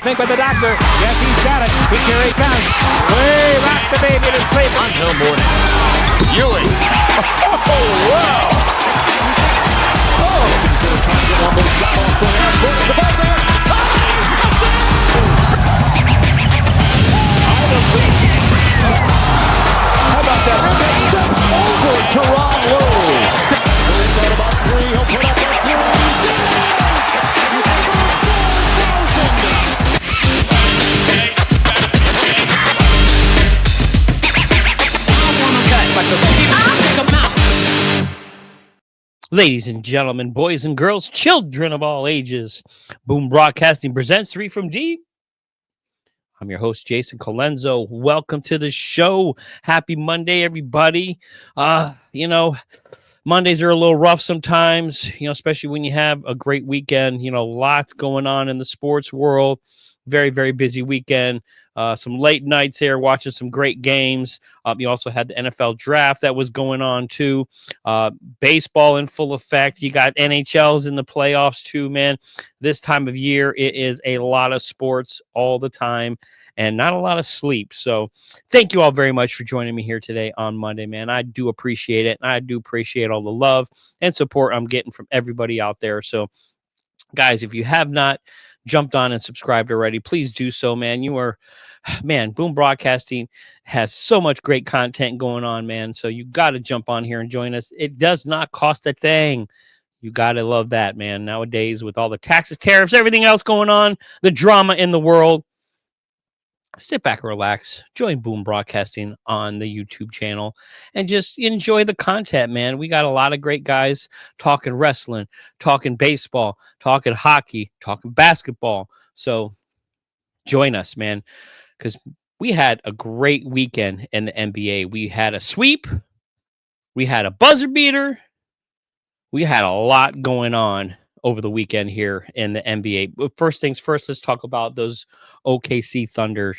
think with the doctor. Yes, he's got it. Here he comes. Way rock the baby to sleep. Until morning. Ewing. Oh, wow. Oh, he's going to try to get one more shot off the half court. The buzzer. How about that? Steps over Teron Rose. He thought about three. He'll put up that three. Ladies and gentlemen, boys and girls, children of all ages, Boom Broadcasting presents 3 from D. I'm your host, Jason Colenso. Welcome to the show. Happy Monday, everybody. Mondays are a little rough sometimes, especially when you have a great weekend. Lots going on in the sports world. Very, very busy weekend. Some late nights here watching some great games. You also had the NFL draft that was going on too. Baseball in full effect. You got NHLs in the playoffs too, man. This time of year, it is a lot of sports all the time and not a lot of sleep. So thank you all very much for joining me here today on Monday, man. I do appreciate it. And I do appreciate all the love and support I'm getting from everybody out there. So guys, if you have not jumped on and subscribed already, please do so, man. Boom Broadcasting has so much great content going on, man. So you got to jump on here and join us. It does not cost a thing. You got to love that, man. Nowadays, with all the taxes, tariffs, everything else going on, the drama in the world, sit back and relax. Join Boom Broadcasting on the YouTube channel and just enjoy the content, man. We got a lot of great guys talking wrestling, talking baseball, talking hockey, talking basketball. So join us, man, because we had a great weekend in the NBA. We had a sweep. We had a buzzer beater. We had a lot going on over the weekend here in the NBA. But first things first, let's talk about those OKC Thunder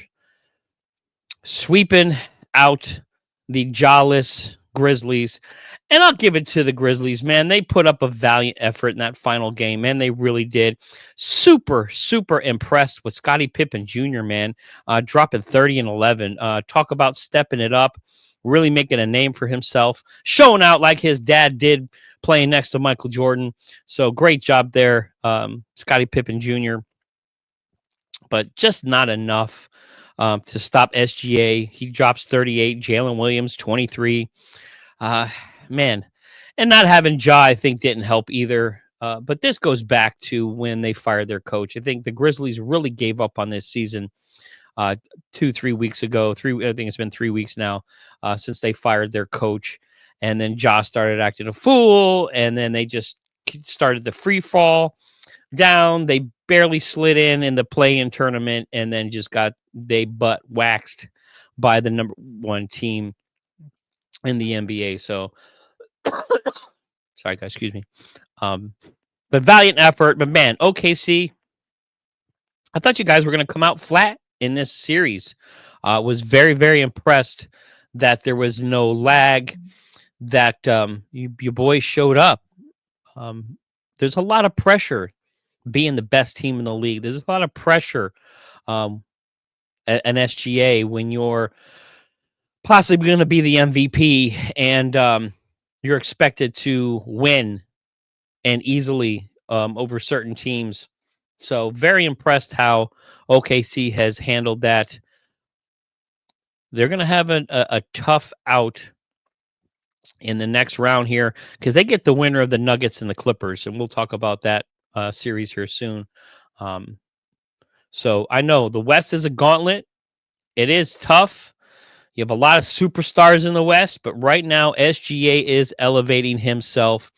sweeping out the jawless Grizzlies. And I'll give it to the Grizzlies, man. They put up a valiant effort in that final game, man. They really did. Super, super impressed with Scottie Pippen Jr., man. Dropping 30 and 11. Talk about stepping it up, really making a name for himself, showing out like his dad did playing next to Michael Jordan. So great job there, Scottie Pippen Jr., but just not enough to stop SGA. He drops 38. Jalen Williams, 23. Man, and not having Ja, I think, didn't help either. But this goes back to when they fired their coach. I think the Grizzlies really gave up on this season 2-3 weeks ago. I think it's been 3 weeks now since they fired their coach. And then Ja started acting a fool, and then they just started the free fall down. They barely slid in the play-in tournament, and then just got they butt waxed by the number one team in the NBA. So, sorry guys, excuse me. But valiant effort. But man, OKC, I thought you guys were going to come out flat in this series. Was very, very impressed that there was no lag, that your boys showed up. There's a lot of pressure being the best team in the league. There's a lot of pressure at an SGA when you're possibly going to be the MVP and you're expected to win and easily over certain teams. So very impressed how OKC has handled that. They're going to have a tough out in the next round here because they get the winner of the Nuggets and the Clippers, and we'll talk about that series here soon. So I know the West is a gauntlet. It is tough. You have a lot of superstars in the West, but right now SGA is elevating himself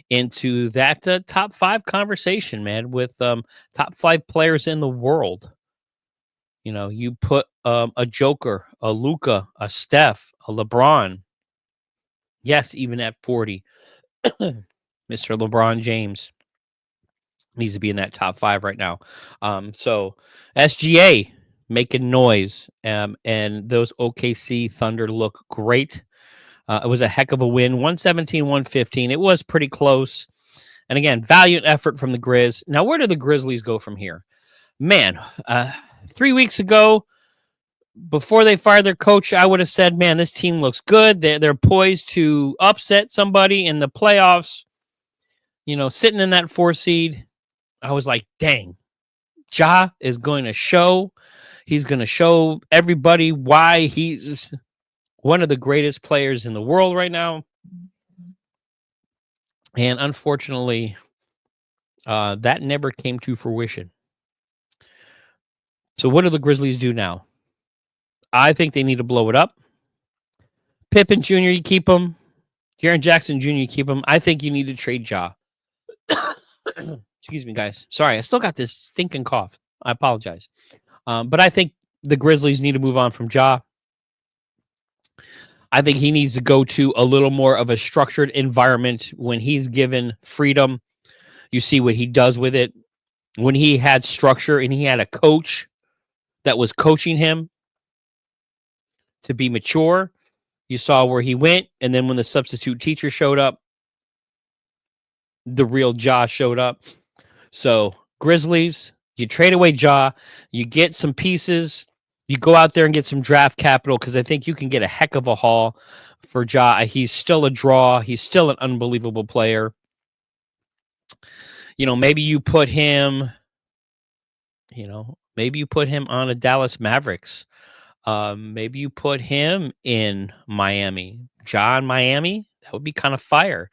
into that top 5 conversation, man, with top 5 players in the world. You put a Joker, a Luka, a Steph, a LeBron. Yes, even at 40, Mr. LeBron James needs to be in that top 5 right now. So SGA making noise, and those OKC Thunder look great. It was a heck of a win, 117-115. It was pretty close. And again, valiant effort from the Grizz. Now, where do the Grizzlies go from here? man, 3 weeks ago, before they fired their coach, I would have said, man, this team looks good. They're poised to upset somebody in the playoffs. Sitting in that 4 seed, I was like, dang, Ja is going to show. He's going to show everybody why he's one of the greatest players in the world right now. And unfortunately, that never came to fruition. So what do the Grizzlies do now? I think they need to blow it up. Pippen Jr., you keep him. Jaren Jackson Jr., you keep him. I think you need to trade Ja. Excuse me, guys. Sorry, I still got this stinking cough. I apologize. But I think the Grizzlies need to move on from Ja. I think he needs to go to a little more of a structured environment when he's given freedom. You see what he does with it. When he had structure and he had a coach that was coaching him to be mature, you saw where he went. And then when the substitute teacher showed up, the real Ja showed up. So Grizzlies, you trade away Ja, you get some pieces, you go out there and get some draft capital because I think you can get a heck of a haul for Ja. He's still a draw. He's still an unbelievable player. Maybe you put him, maybe you put him on a Dallas Mavericks. Maybe you put him in Miami. Ja in Miami, that would be kind of fire.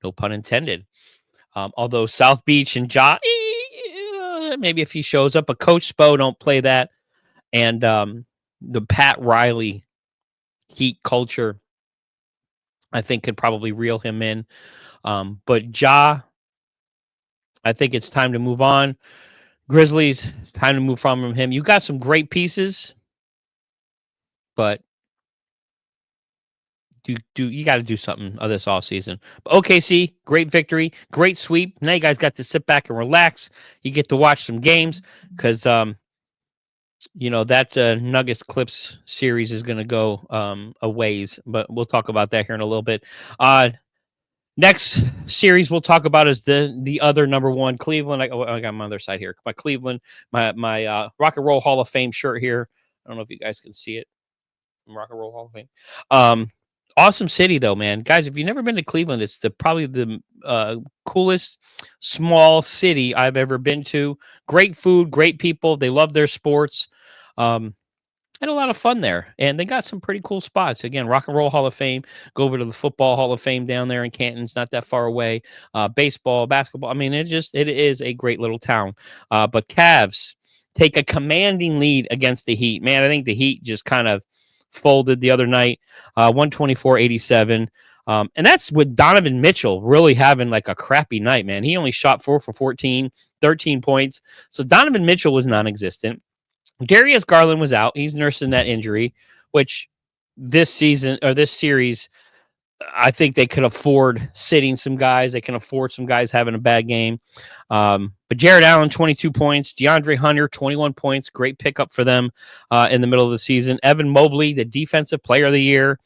No pun intended. Although South Beach and Ja, maybe if he shows up, but Coach Spo don't play that. And the Pat Riley Heat culture, I think, could probably reel him in. But Ja, I think it's time to move on. Grizzlies, time to move from him. You got some great pieces, but you got to do something of this offseason. But OKC, great victory, great sweep. Now you guys got to sit back and relax. You get to watch some games because that Nuggets Clips series is going to go a ways, but we'll talk about that here in a little bit. Next series we'll talk about is the other number one, Cleveland. I got my other side here. My Cleveland, my Rock and Roll Hall of Fame shirt here. I don't know if you guys can see it. Rock and Roll Hall of Fame. Awesome city though, man. Guys, if you've never been to Cleveland, it's probably the coolest small city I've ever been to. Great food, great people. They love their sports. Had a lot of fun there, and they got some pretty cool spots. Again, Rock and Roll Hall of Fame. Go over to the Football Hall of Fame down there in Canton. It's not that far away. Baseball, basketball. I mean, it is a great little town. But Cavs take a commanding lead against the Heat. Man, I think the Heat just kind of folded the other night, 124-87. And that's with Donovan Mitchell really having like a crappy night, man. He only shot 4 for 14, 13 points. So Donovan Mitchell was non-existent. Darius Garland was out. He's nursing that injury, which this season or this series, I think they could afford sitting some guys. They can afford some guys having a bad game. But Jared Allen, 22 points. DeAndre Hunter, 21 points. Great pickup for them in the middle of the season. Evan Mobley, the Defensive Player of the Year,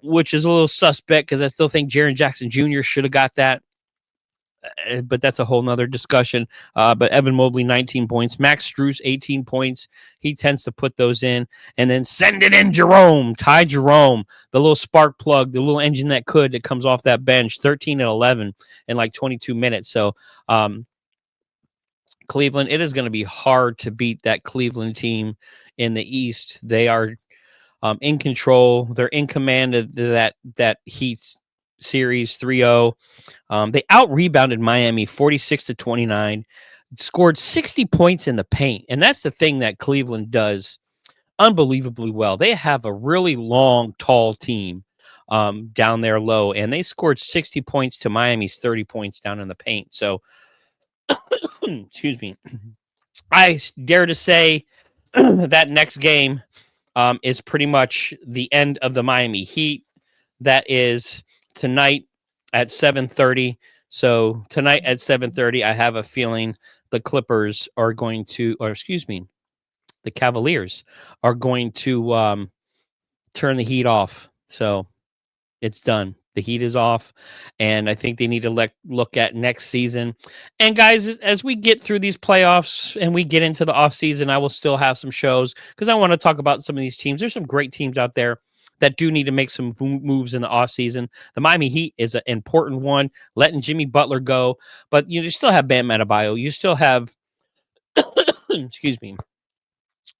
which is a little suspect because I still think Jaren Jackson Jr. should have got that. But that's a whole nother discussion. But Evan Mobley, 19 points. Max Strus, 18 points. He tends to put those in. And then send it in Jerome. Ty Jerome, the little spark plug, the little engine that comes off that bench, 13 and 11 in like 22 minutes. So Cleveland, it is going to be hard to beat that Cleveland team in the East. They are in control. They're in command of that Heat series 3-0. They out-rebounded Miami 46-29, scored 60 points in the paint. And that's the thing that Cleveland does unbelievably well. They have a really long, tall team down there low, and they scored 60 points to Miami's 30 points down in the paint. So, excuse me, I dare to say that next game is pretty much the end of the Miami Heat. That is tonight at 7:30. So tonight at 7:30, I have a feeling the Clippers are going to, or excuse me, the Cavaliers are going to turn the Heat off. So it's done. The heat is off, and I think they need to look at next season. And guys, as we get through these playoffs and we get into the off season, I will still have some shows because I want to talk about some of these teams. There's some great teams out there that do need to make some moves in the off season. The Miami Heat is an important one, letting Jimmy Butler go, but you still have Bam Adebayo. You still have, excuse me,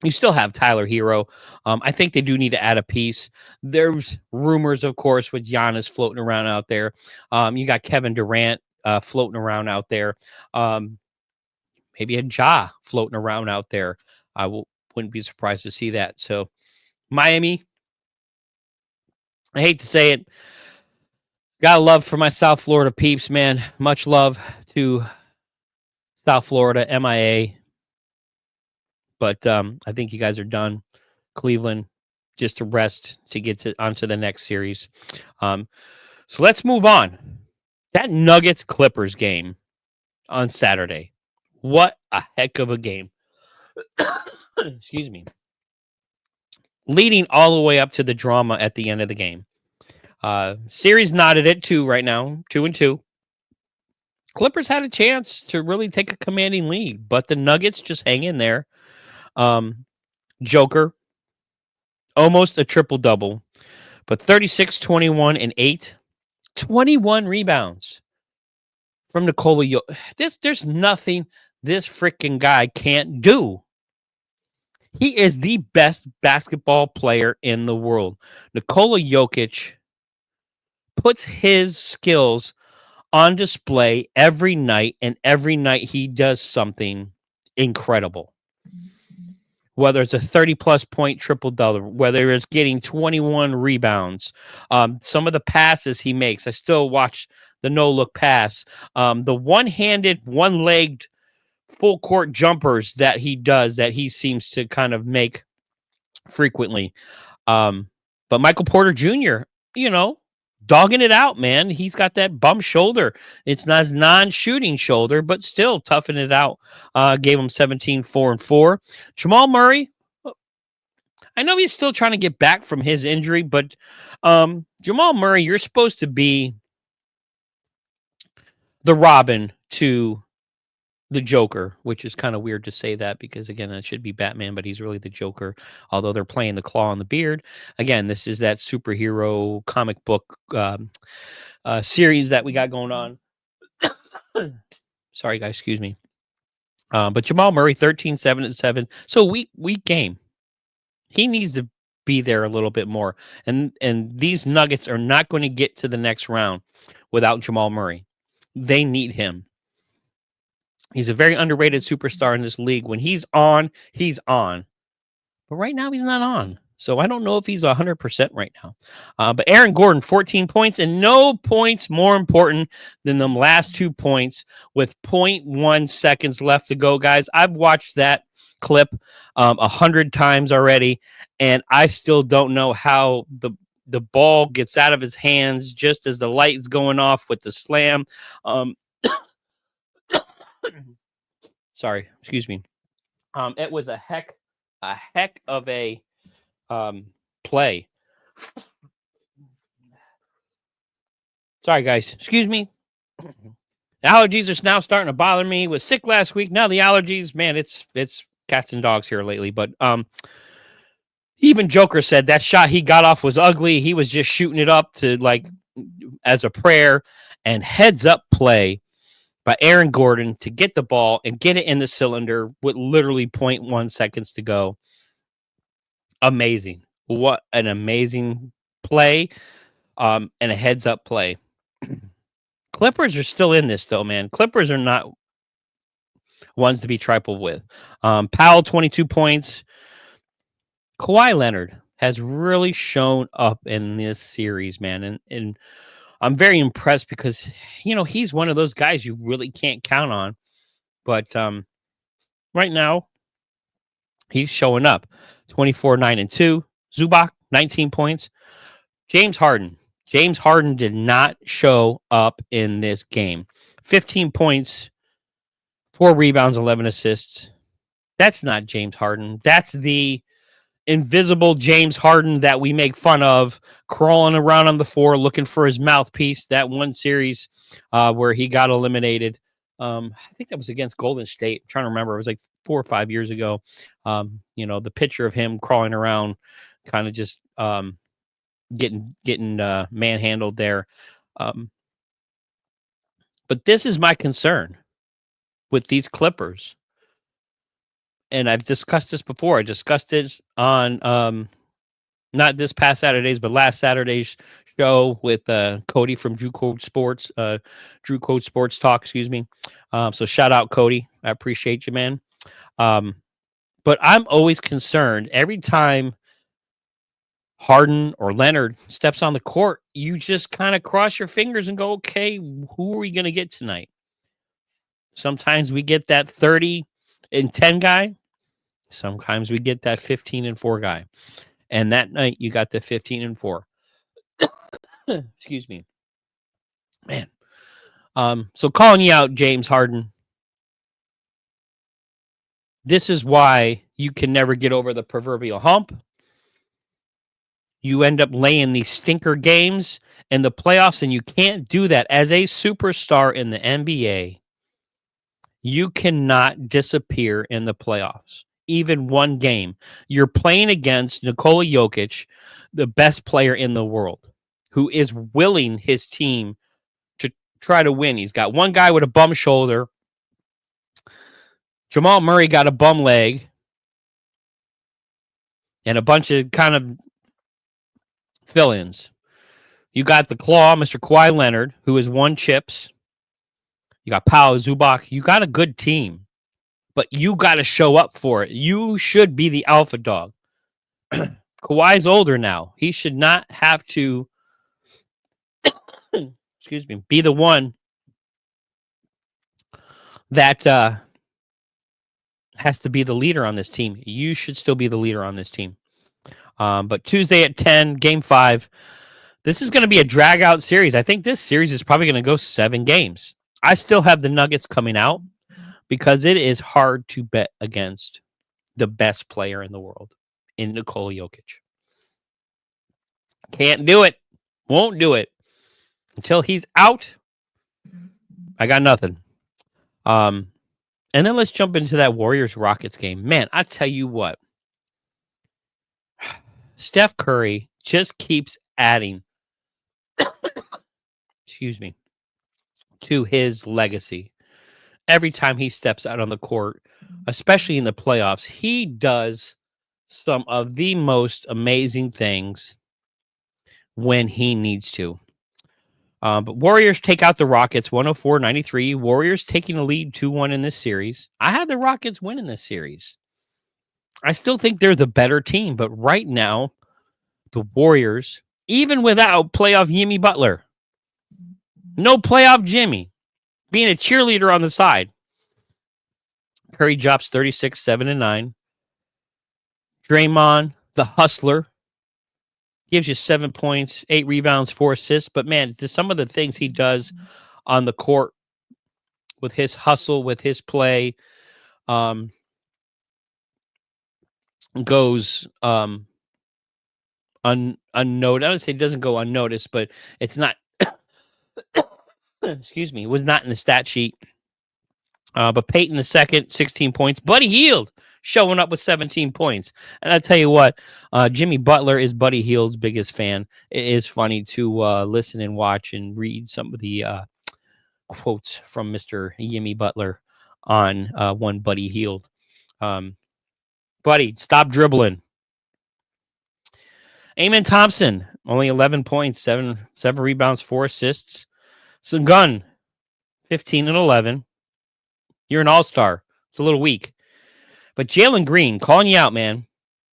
you still have Tyler Hero. I think they do need to add a piece. There's rumors, of course, with Giannis floating around out there. You got Kevin Durant floating around out there. Maybe a Ja floating around out there. Wouldn't be surprised to see that. So Miami, I hate to say it, got love for my South Florida peeps, man. Much love to South Florida, MIA. But I think you guys are done. Cleveland, just to rest to get onto the next series. So let's move on. That Nuggets-Clippers game on Saturday. What a heck of a game. Excuse me. Leading all the way up to the drama at the end of the game. Series knotted at 2 right now, 2-2. Clippers had a chance to really take a commanding lead, but the Nuggets just hang in there. Joker, almost a triple-double, but 36, 21, and 8. 21 rebounds from Nikola Jokic. There's nothing this freaking guy can't do. He is the best basketball player in the world. Nikola Jokic puts his skills on display every night, and every night he does something incredible. Whether it's a 30-plus point triple-double, whether it's getting 21 rebounds, some of the passes he makes. I still watch the no-look pass. The one-handed, one-legged full-court jumpers that he does, that he seems to kind of make frequently. But Michael Porter Jr., dogging it out, man. He's got that bum shoulder. It's not his non-shooting shoulder, but still toughing it out. Gave him 17, 4, and 4. Jamal Murray, I know he's still trying to get back from his injury, but Jamal Murray, you're supposed to be the Robin to the Joker, which is kind of weird to say that because, again, it should be Batman, but he's really the Joker, although they're playing the claw on the beard. Again, this is that superhero comic book series that we got going on. Sorry, guys, excuse me. But Jamal Murray, 13, 7, and 7. So weak game. He needs to be there a little bit more. And these Nuggets are not going to get to the next round without Jamal Murray. They need him. He's a very underrated superstar in this league. When he's on, he's on. But right now, he's not on. So I don't know if he's 100% right now. But Aaron Gordon, 14 points, and no points more important than them last 2 points with 0.1 seconds left to go, guys. I've watched that clip 100 times already, and I still don't know how the ball gets out of his hands just as the light's going off with the slam. Sorry, excuse me. It was a heck of a play. Sorry, guys. Excuse me. Allergies are now starting to bother me. Was sick last week. Now the allergies, man, it's cats and dogs here lately. But even Joker said that shot he got off was ugly. He was just shooting it up to as a prayer, and heads up play by Aaron Gordon to get the ball and get it in the cylinder with literally 0.1 seconds to go. Amazing. What an amazing play and a heads-up play. Clippers are still in this, though, man. Clippers are not ones to be trifled with. Powell, 22 points. Kawhi Leonard has really shown up in this series, man. And I'm very impressed because, he's one of those guys you really can't count on. But right now, he's showing up. 24, 9, and 2. Zubac, 19 points. James Harden. James Harden did not show up in this game. 15 points, 4 rebounds, 11 assists. That's not James Harden. That's the invisible James Harden that we make fun of, crawling around on the floor looking for his mouthpiece. That one series where he got eliminated. I think that was against Golden State. I'm trying to remember. It was like 4 or 5 years ago. The picture of him crawling around, kind of just getting manhandled there. But this is my concern with these Clippers. And I've discussed this before. I discussed this on not this past Saturday's, but last Saturday's show with Cody from Drew Code Sports, Drew Code Sports Talk, excuse me. So shout out, Cody. I appreciate you, man. But I'm always concerned every time Harden or Leonard steps on the court, you just kind of cross your fingers and go, okay, who are we going to get tonight? Sometimes we get that 30 and 10 guy. Sometimes we get that 15 and 4 guy. And that night you got the 15 and 4. Excuse me. Man. So calling you out, James Harden. This is why you can never get over the proverbial hump. You end up laying these stinker games in the playoffs, and you can't do that. As a superstar in the NBA, you cannot disappear in the playoffs. Even one game. You're playing against Nikola Jokic, the best player in the world, who is willing his team to try to win. He's got one guy with a bum shoulder. Jamal Murray got a bum leg. And a bunch of kind of fill-ins. You got the Claw, Mr. Kawhi Leonard, who has won chips. You got Pau, Zubac. You got a good team. But you got to show up for it. You should be the alpha dog. Kawhi's older now. He should not have to, excuse me, be the one that has to be the leader on this team. You should still be the leader on this team. But Tuesday at 10, Game 5. This is going to be a drag-out series. I think this series is probably going to go 7 games. I still have the Nuggets coming out, because it is hard to bet against the best player in the world, in Nikola Jokic. Can't do it. Won't do it. Until he's out, I got nothing. And then let's jump into that Warriors-Rockets game. Man, I tell you what. Steph Curry just keeps adding, excuse me, to his legacy. Every time he steps out on the court, especially in the playoffs, he does some of the most amazing things when he needs to. But Warriors take out the Rockets 104-93. Warriors taking the lead 2-1 in this series. I had the Rockets winning this series. I still think they're the better team, but right now, the Warriors, even without playoff Jimmy Butler, no playoff Jimmy, being a cheerleader on the side. Curry drops 36, 7, and 9. Draymond, the hustler, gives you 7 points, 8 rebounds, 4 assists. But, man, just some of the things he does on the court with his hustle, with his play, goes unnoticed. I would say it doesn't go unnoticed, but it's not excuse me, was not in the stat sheet. But Peyton the second, 16 points. Buddy Hield showing up with 17 points. And I tell you what, Jimmy Butler is Buddy Hield's biggest fan. It is funny to listen and watch and read some of the quotes from Mr. Jimmy Butler on one Buddy Hield. Buddy, stop dribbling. Amen Thompson, only 11 points, 7 rebounds, 4 assists. Gun, 15 and 11. You're an all-star. It's a little weak. But Jalen Green, calling you out, man.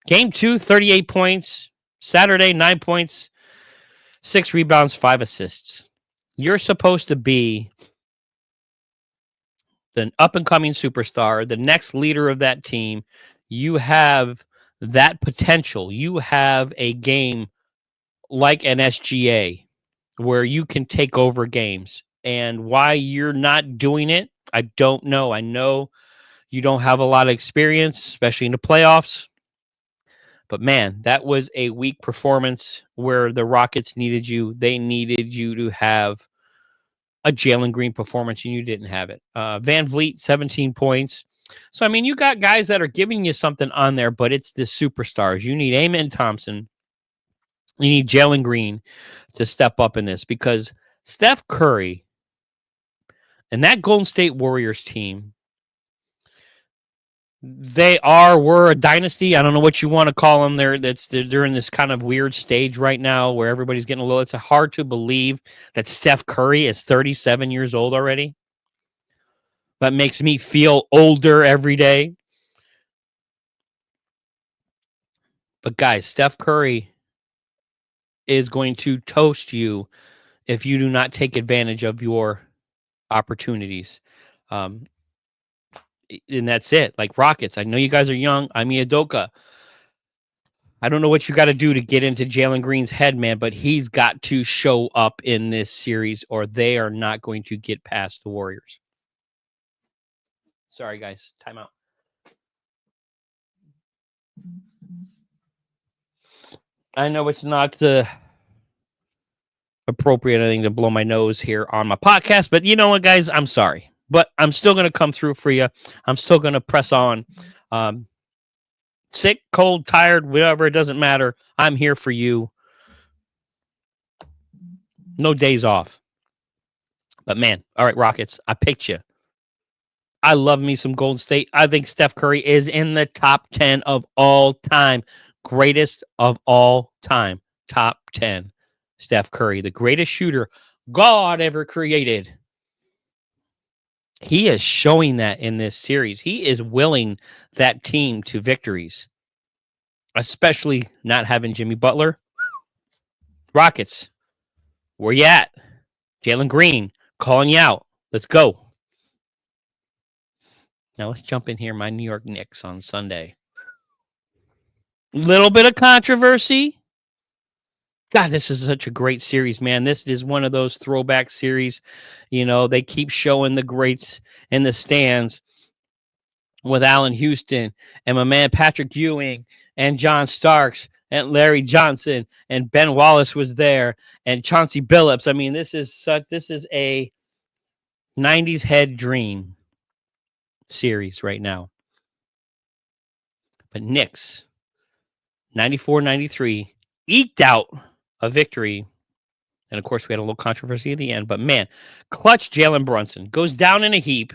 Game 2, 38 points. Saturday, 9 points, 6 rebounds, 5 assists. You're supposed to be the up-and-coming superstar, the next leader of that team. You have that potential. You have a game like an SGA where you can take over games. And why you're not doing it, I don't know. I know you don't have a lot of experience, especially in the playoffs. But man, that was a weak performance where the Rockets needed you. They needed you to have a Jalen Green performance, and you didn't have it. Van Vliet, 17 points. So, I mean, you got guys that are giving you something on there, but it's the superstars. You need Amen Thompson. You need Jalen Green to step up in this because Steph Curry and that Golden State Warriors team, were a dynasty. I don't know what you want to call them. They're in this kind of weird stage right now where everybody's getting a little. It's hard to believe that Steph Curry is 37 years old already. That makes me feel older every day. But guys, Steph Curry is going to toast you if you do not take advantage of your opportunities. And that's it. Like Rockets, I know you guys are young. I'm Udoka. I don't know what you got to do to get into Jalen Green's head, man, but he's got to show up in this series or they are not going to get past the Warriors. Sorry, guys. Timeout. I know it's not the appropriate thing to blow my nose here on my podcast, but you know what, guys? I'm sorry. But I'm still going to come through for you. I'm still going to press on. Sick, cold, tired, whatever, it doesn't matter. I'm here for you. No days off. But man, all right, Rockets, I picked you. I love me some Golden State. I think Steph Curry is in the top 10 of all time. Greatest of all time. Top 10. Steph Curry, the greatest shooter God ever created. He is showing that in this series. He is willing that team to victories, especially not having Jimmy Butler. Rockets, where you at? Jalen Green, calling you out. Let's go. Now let's jump in here. My New York Knicks on Sunday. Little bit of controversy. God, this is such a great series, man. This is one of those throwback series. You know, they keep showing the greats in the stands with Allen Houston and my man Patrick Ewing and John Starks and Larry Johnson and Ben Wallace was there and Chauncey Billups. I mean, this is a 90s head dream series right now. But Knicks, 94-93, eked out a victory. And, of course, we had a little controversy at the end. But, man, clutch Jalen Brunson goes down in a heap.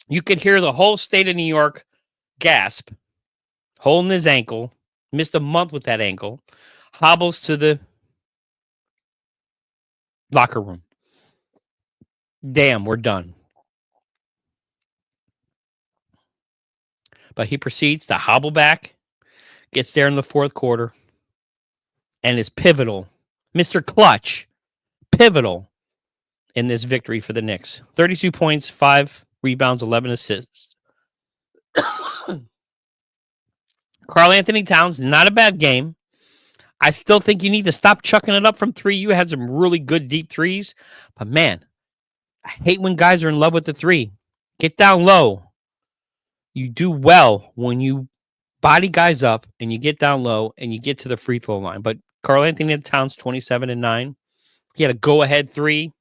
You could hear the whole state of New York gasp, holding his ankle, missed a month with that ankle, hobbles to the locker room. Damn, we're done. But he proceeds to hobble back, gets there in the fourth quarter, and is pivotal. Mr. Clutch, pivotal in this victory for the Knicks. 32 points, 5 rebounds, 11 assists. Karl Anthony Towns, not a bad game. I still think you need to stop chucking it up from three. You had some really good deep threes. But, man, I hate when guys are in love with the three. Get down low. You do well when you body guys up and you get down low and you get to the free throw line. But Karl Anthony Towns, 27-9. He had a go-ahead three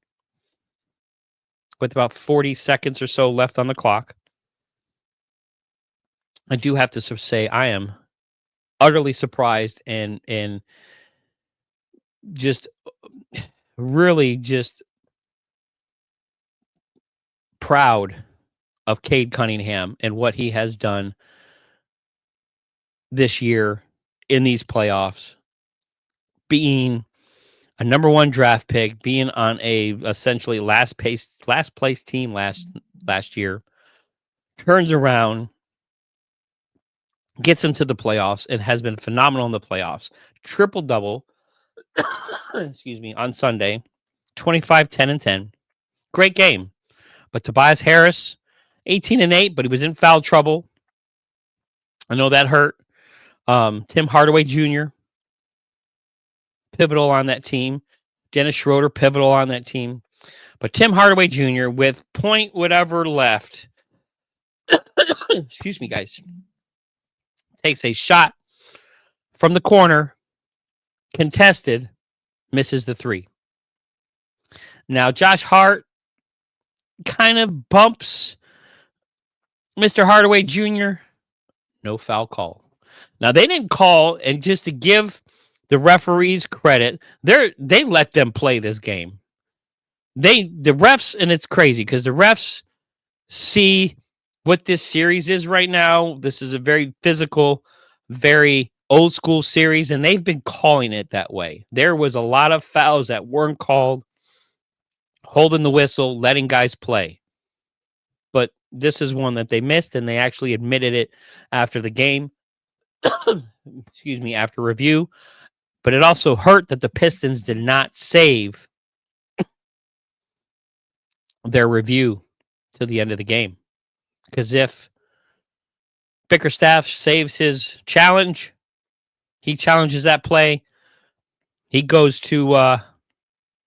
with about 40 seconds or so left on the clock. I do have to say I am utterly surprised and just really just proud of Cade Cunningham and what he has done this year in these playoffs, being a number one draft pick, being on a essentially last place team last year, turns around, gets him to the playoffs, and has been phenomenal in the playoffs. Triple-double, excuse me, on Sunday, 25, 10, and 10. Great game. But Tobias Harris, 18-8, but he was in foul trouble. I know that hurt. Tim Hardaway Jr., pivotal on that team. Dennis Schroeder, pivotal on that team. But Tim Hardaway Jr. with .whatever left. Excuse me, guys. takes a shot from the corner, contested, misses the three. Now, Josh Hart kind of bumps Mr. Hardaway Jr. No foul call. Now, they didn't call, and just to give the referees credit, they let them play this game. The refs, and it's crazy because the refs see what this series is right now. This is a very physical, very old school series, and they've been calling it that way. There was a lot of fouls that weren't called, holding the whistle, letting guys play. But this is one that they missed, and they actually admitted it after the game. Excuse me, after review. But it also hurt that the Pistons did not save their review to the end of the game. Because if Bickerstaff saves his challenge, he challenges that play, he goes to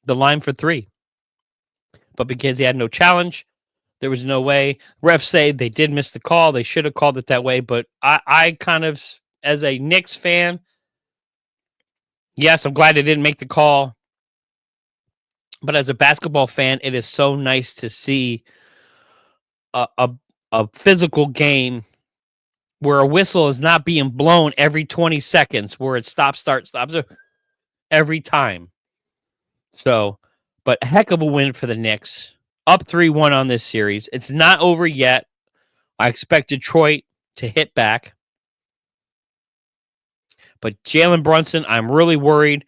the line for three. But because he had no challenge, there was no way. Refs say they did miss the call. They should have called it that way. But I kind of, as a Knicks fan, yes, I'm glad they didn't make the call. But as a basketball fan, it is so nice to see a physical game where a whistle is not being blown every 20 seconds, where it stops every time. So, but a heck of a win for the Knicks. Up 3-1 on this series. It's not over yet. I expect Detroit to hit back. But Jalen Brunson, I'm really worried.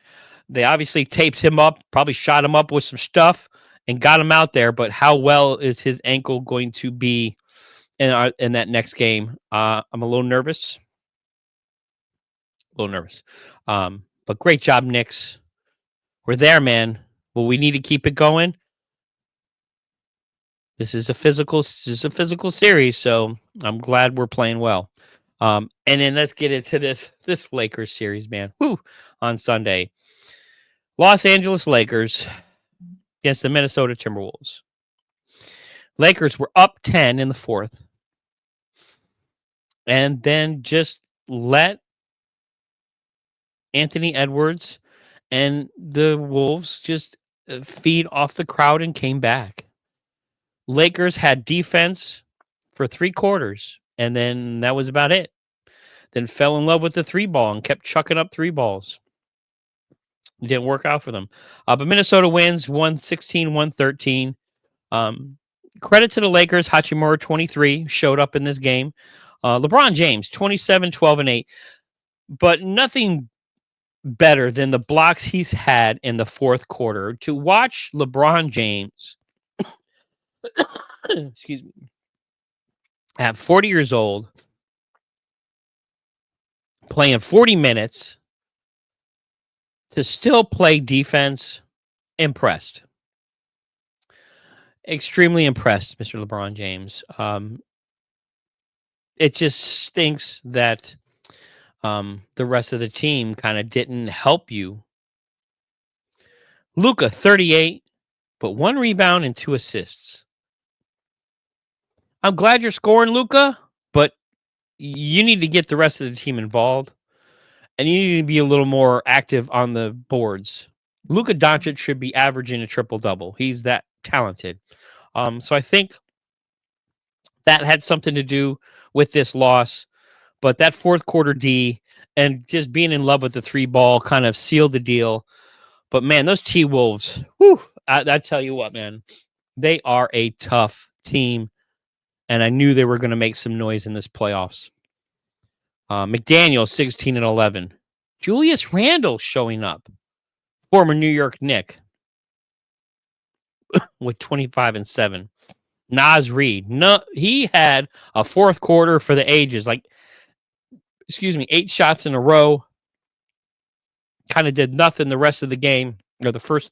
They obviously taped him up, probably shot him up with some stuff and got him out there. But how well is his ankle going to be in that next game? I'm a little nervous. But great job, Knicks. We're there, man. Well, we need to keep it going. This is a physical series, so I'm glad we're playing well. And then let's get into this Lakers series, man. Woo! On Sunday. Los Angeles Lakers against the Minnesota Timberwolves. Lakers were up 10 in the fourth. And then just let Anthony Edwards and the Wolves just feed off the crowd and came back. Lakers had defense for 3 quarters, and then that was about it. Then fell in love with the 3 ball and kept chucking up 3 balls. It didn't work out for them. But Minnesota wins 116-113. Credit to the Lakers. Hachimura, 23, showed up in this game. LeBron James, 27, 12, and 8. But nothing better than the blocks he's had in the fourth quarter. To watch LeBron James, excuse me, at 40 years old, playing 40 minutes, to still play defense, impressed. Extremely impressed, Mr. LeBron James. It just stinks that the rest of the team kind of didn't help you. Luka, 38, but 1 rebound and 2 assists. I'm glad you're scoring, Luka, but you need to get the rest of the team involved, and you need to be a little more active on the boards. Luka Doncic should be averaging a triple-double. He's that talented. So I think that had something to do with this loss. But that fourth quarter D and just being in love with the 3 ball kind of sealed the deal. But, man, those T-Wolves, I tell you what, man, they are a tough team. And I knew they were going to make some noise in this playoffs. McDaniel, 16 and 11. Julius Randle showing up. Former New York Knick with 25 and 7. Naz Reid. No, he had a fourth quarter for the ages. 8 shots in a row. Kind of did nothing the rest of the game, or the first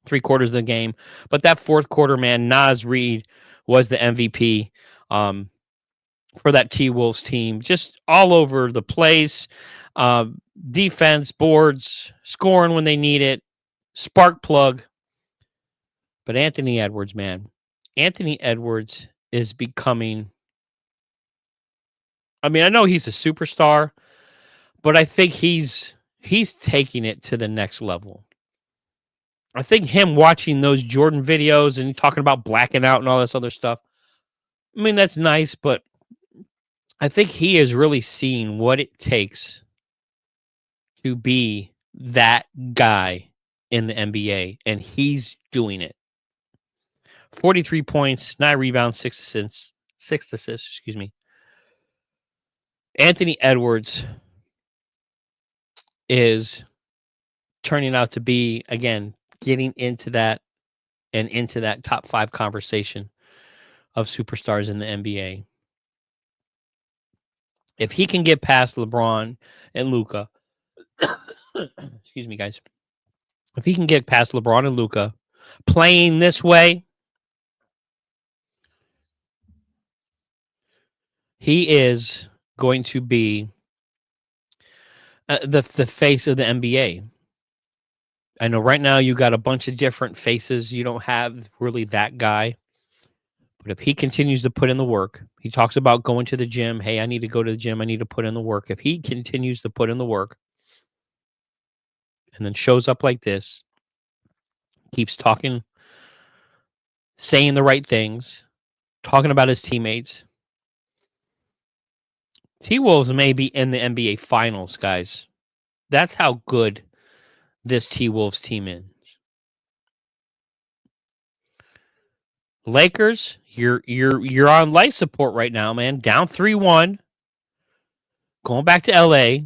3 quarters of the game. But that fourth quarter, man, Naz Reid was the MVP for that T-Wolves team. Just all over the place. Defense, boards, scoring when they need it. Spark plug. But Anthony Edwards, man. Anthony Edwards is becoming I mean, I know he's a superstar, but I think he's taking it to the next level. I think him watching those Jordan videos and talking about blacking out and all this other stuff, I mean, that's nice, but I think he is really seeing what it takes to be that guy in the NBA, and he's doing it. 43 points, 9 rebounds, 6 assists, excuse me. Anthony Edwards is turning out to be, again, getting into that and into that top 5 conversation of superstars in the NBA. If he can get past LeBron and Luka, excuse me, guys. If he can get past LeBron and Luka playing this way, he is going to be the face of the NBA. I know right now you got a bunch of different faces. You don't have really that guy. But if he continues to put in the work, he talks about going to the gym. Hey, I need to go to the gym. I need to put in the work. If he continues to put in the work and then shows up like this, keeps talking, saying the right things, talking about his teammates, T-Wolves may be in the NBA Finals, guys. That's how good this T-Wolves team is. Lakers, you're on life support right now, man. Down 3-1. Going back to LA.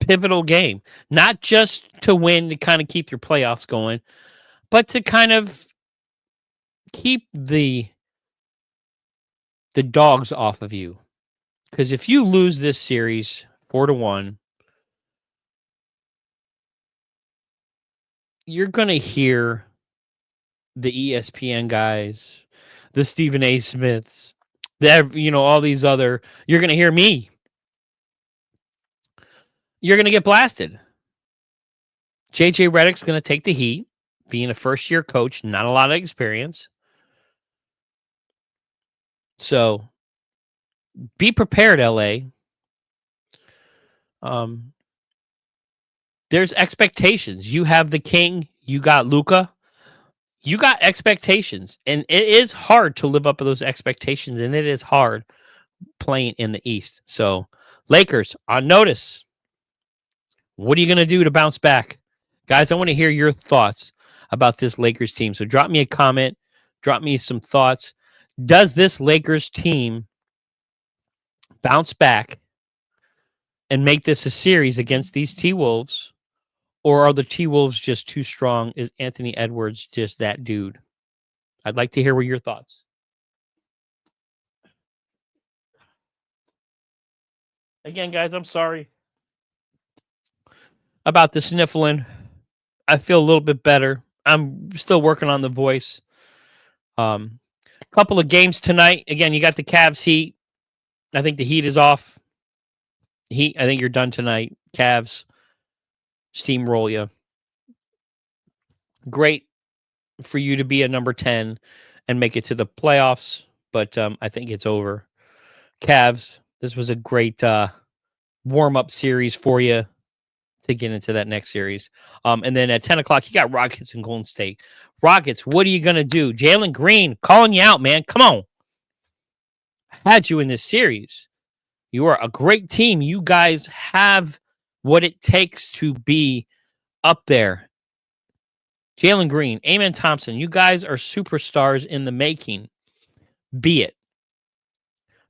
Pivotal game. Not just to win to kind of keep your playoffs going, but to kind of keep the dogs off of you. Because if you lose this series 4-1, you're gonna hear the ESPN guys, the Stephen A. Smiths, all these other. You're gonna hear me. You're gonna get blasted. JJ Redick's gonna take the heat, being a first-year coach, not a lot of experience. So be prepared, LA. There's expectations. You have the king. You got Luka. You got expectations, and it is hard to live up to those expectations, and it is hard playing in the East. So, Lakers, on notice. What are you going to do to bounce back? Guys, I want to hear your thoughts about this Lakers team. So, drop me a comment. Drop me some thoughts. Does this Lakers team bounce back and make this a series against these T-Wolves? Or are the T-Wolves just too strong? Is Anthony Edwards just that dude? I'd like to hear what your thoughts. Again, guys, I'm sorry about the sniffling. I feel a little bit better. I'm still working on the voice. Couple of games tonight. Again, you got the Cavs Heat. I think the Heat is off. Heat, I think you're done tonight. Cavs steamroll you. Great for you to be a number 10 and make it to the playoffs, but I think it's over. Cavs, this was a great warm-up series for you to get into that next series. And then at 10 o'clock, you got Rockets and Golden State. Rockets, what are you going to do? Jalen Green calling you out, man. Come on. I had you in this series. You are a great team. You guys have what it takes to be up there. Jalen Green, Amen Thompson, you guys are superstars in the making. Be it.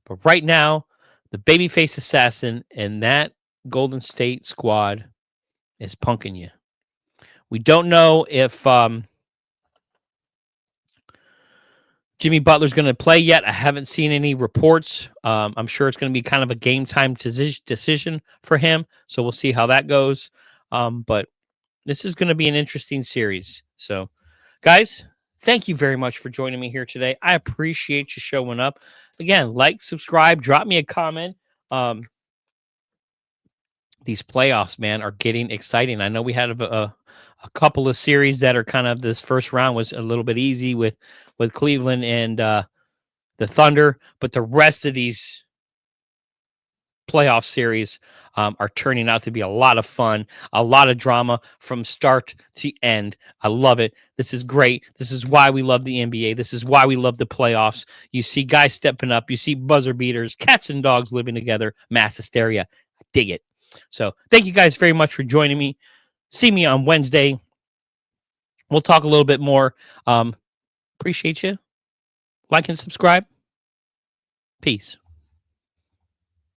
But right now, the babyface assassin and that Golden State squad is punking you. We don't know if Jimmy Butler's going to play yet. I haven't seen any reports. I'm sure it's going to be kind of a game time decision for him. So we'll see how that goes. But this is going to be an interesting series. So, guys, thank you very much for joining me here today. I appreciate you showing up. Again, like, subscribe, drop me a comment. These playoffs, man, are getting exciting. I know we had a couple of series that are kind of, this first round was a little bit easy with Cleveland and the Thunder, but the rest of these playoff series are turning out to be a lot of fun, a lot of drama from start to end. I love it. This is great. This is why we love the NBA. This is why we love the playoffs. You see guys stepping up. You see buzzer beaters, cats and dogs living together, mass hysteria. I dig it. So thank you guys very much for joining me. See me on Wednesday. We'll talk a little bit more. Appreciate you. Like and subscribe. Peace.